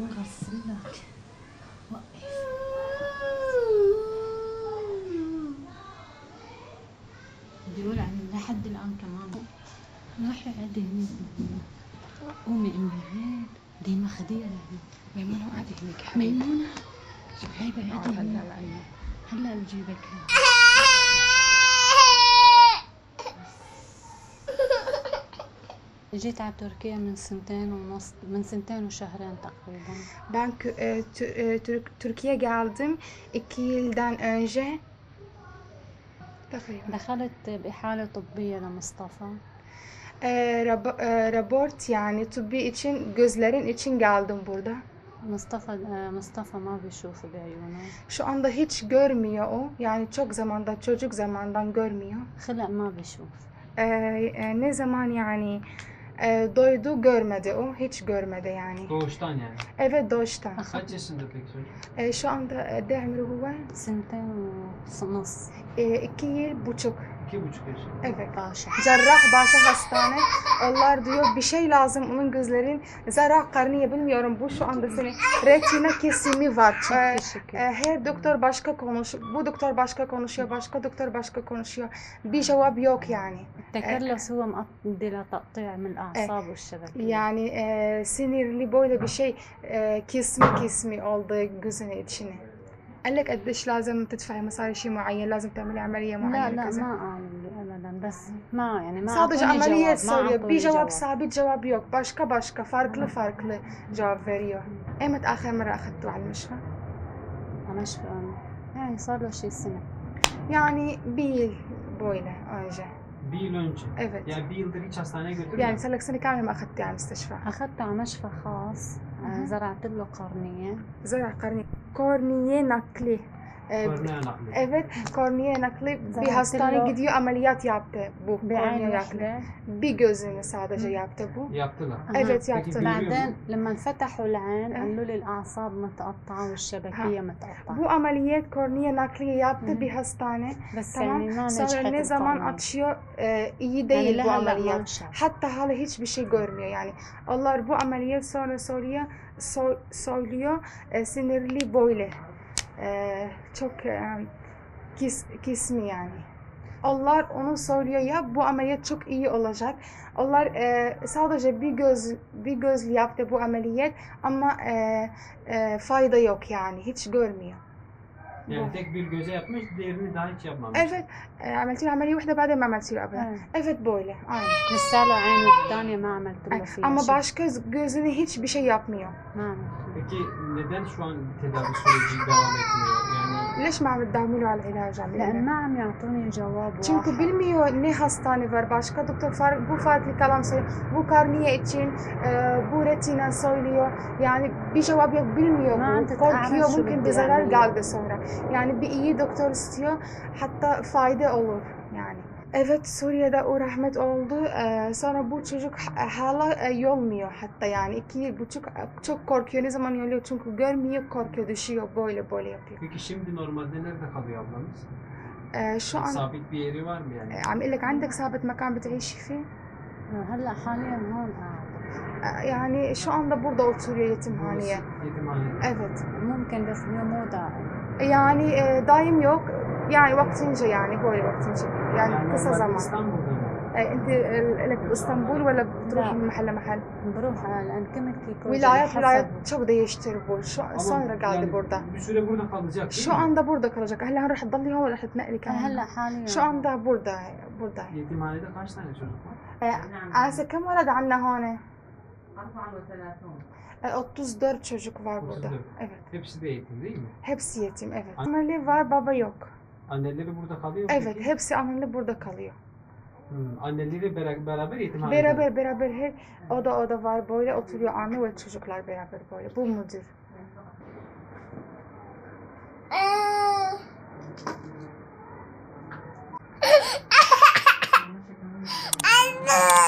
نغسلك. بدي اقول عن لحد الان كمان روحي عادي هنيك. قومي امي ديما خديها ميمونة قاعدة هنيك حبيبي. ميمونة هاي قاعدة هنيك. هلا بجيبك. جيت على تركيا من 2.5 من 2 وشهرين تقريبا. Ben Türkiye'ye geldim 2 yıldan önce. تقريبا. دخلت بحالة طبية لمصطفى. Raport yani tıbbi için gözlerin için geldim burada. Mustafa ما بيشوف بعيونه. Şu anda hiç görmüyor o. Yani çocuk zamandan görmüyor. خلق ما بيشوف. Ne zaman yani doydu görmedi o. Hiç görmedi yani. Doğuştan yani. Evet doğuştan. Kaç yaşında peki çocuk? Şu anda ده عمره هو 2.5 2 yıl buçuk. 2,5 yaşında. Evet. باشا. Cerrahpaşa hastane. Onlar diyor bir şey lazım onun gözlerin. Cerrah karniye bilmiyorum bu şu anda senin retina kesimi var. Her doktor başka konuşuyor. Bu doktor başka konuşuyor. Başka doktor başka konuşuyor. Bir cevap yok yani. التكلس هو مؤدي لتقطيع من الأعصاب والشبكية. Yani sinirli böyle bir şey kesmi oldu gözünün içine. قال لك قديش لازم تدفعي مصاري شيء معين لازم تعملي عملية معينة لا كذا. ما قالوا لي أبدا بس ما يعني ما Sadece أعطوني ameliyat جواب. ما soruyor. Bir أعطوني cevap جواب. sabit cevap yok. Başka farklı cevap veriyor. ايمت آخر مرة أخذتوه على المشفى؟ مش يعني صار له شي سنة. Yani bir yıl böyle önce. Bir yıl önce. Evet. Yani bir yıldır hiç hastaneye götürmüyor. يعني صار لك سنة كاملة ما أخذتيه على المستشفى. أخذته على مشفى خاص. زرعت له قرنية. زرع korneye nakli. Kornea nakli. Evet, korneye nakli bir Zaten hastane o- gidiyor ameliyat yaptı bu korneye بعين nakli. واحدة. Bir gözünü sadece yaptı bu. Yaptılar. Evet Peki yaptı. görüyor بعدين mu? لما فتحوا العين قالوا لي الأعصاب متقطعة والشبكية متقطعة. Bu ameliyat korneye nakli yaptı bir hastane. بس Tamam. يعني ما Sonra نجحت ne zaman القرنية. atışıyor iyi değil Yani bu hala ameliyat. maşallah. Hatta hala hiçbir şey görmüyor yani. Allah bu ameliyat sonra söylüyor sinirli böyle. Çok kismi yani. Allah onu söylüyor ya bu ameliyat çok iyi olacak. Allah sadece bir gözlü yaptı bu ameliyat ama fayda yok yani hiç görmüyor. Yani tek bir göze yapmış, diğerini daha hiç yapmamış. Evet, عملتي له عملية واحدة بعدين ما عملتي له أبدا. Evet. Evet böyle, aynen. لسه له عين الثانية ما عملت له فيها Ama شيء. başka gözüne hiçbir şey yapmıyor. ما عملت. Peki neden şu an tedavi süreci devam etmiyor? Yani ليش ما عم تداومي له على العلاج عم لأن يقول؟ ما عم يعطوني جواب Çünkü واضح. bilmiyor ne hastane var. Başka doktor bu farklı kalan söylüyor. Bu karniye için bu retina söylüyor. Yani bir cevap yok bilmiyor Ma bu. tut- Korkuyor أعرف شو mümkün بدي bir zarar أعمل. geldi sonra. Yani bir iyi doktor istiyor. Hatta fayda olur yani. Evet Suriye'de o rahmet oldu. Sonra bu çocuk hala yolmuyor hatta yani 2,5 çok korkuyor. Ne zaman yoluyor çünkü görmüyor korkuyor düşüyor böyle yapıyor. peki şimdi normalde nerede kalıyor ablanız? şu an Sabit bir yeri var mı yani? عم اقول لك عندك ثابت مكان بتعيشي فيه؟ هلا حاليا هون قاعدة. Yani şu anda burada oturuyor yetimhaneye. Burası yetimhane. Evet. ممكن بس مو دائم. Yani daim yok. Yani vaktince yani böyle vaktince. Yani kısa normalde zaman. İstanbul'da mı? انت لك باسطنبول ولا بتروح لا. من محل لمحل؟ بروح لأن كنت كيكوجا Vilayet çok değiştir bu. Sonra geldi yani burada. bir süre burada kalacak değil Şu mi? anda burada kalacak. هلا هنروح تضلي هون ولا حتنقلي كمان؟ هلا حاليا. Şu anda burada. Yetimhanede kaç tane çocuk var? Anse كم ولد عندنا هون؟ 34. 34 çocuk var burada. 34. Evet. Hepsi de eğitim değil mi? Hepsi yetim evet. Anneleri var baba yok. Anneleri burada kalıyor mu Evet peki? hepsi anneleri burada kalıyor. Anneleri beraber yetimhanede. Beraber her oda var böyle oturuyor anne ve çocuklar beraber böyle. Bu mudur? Anne.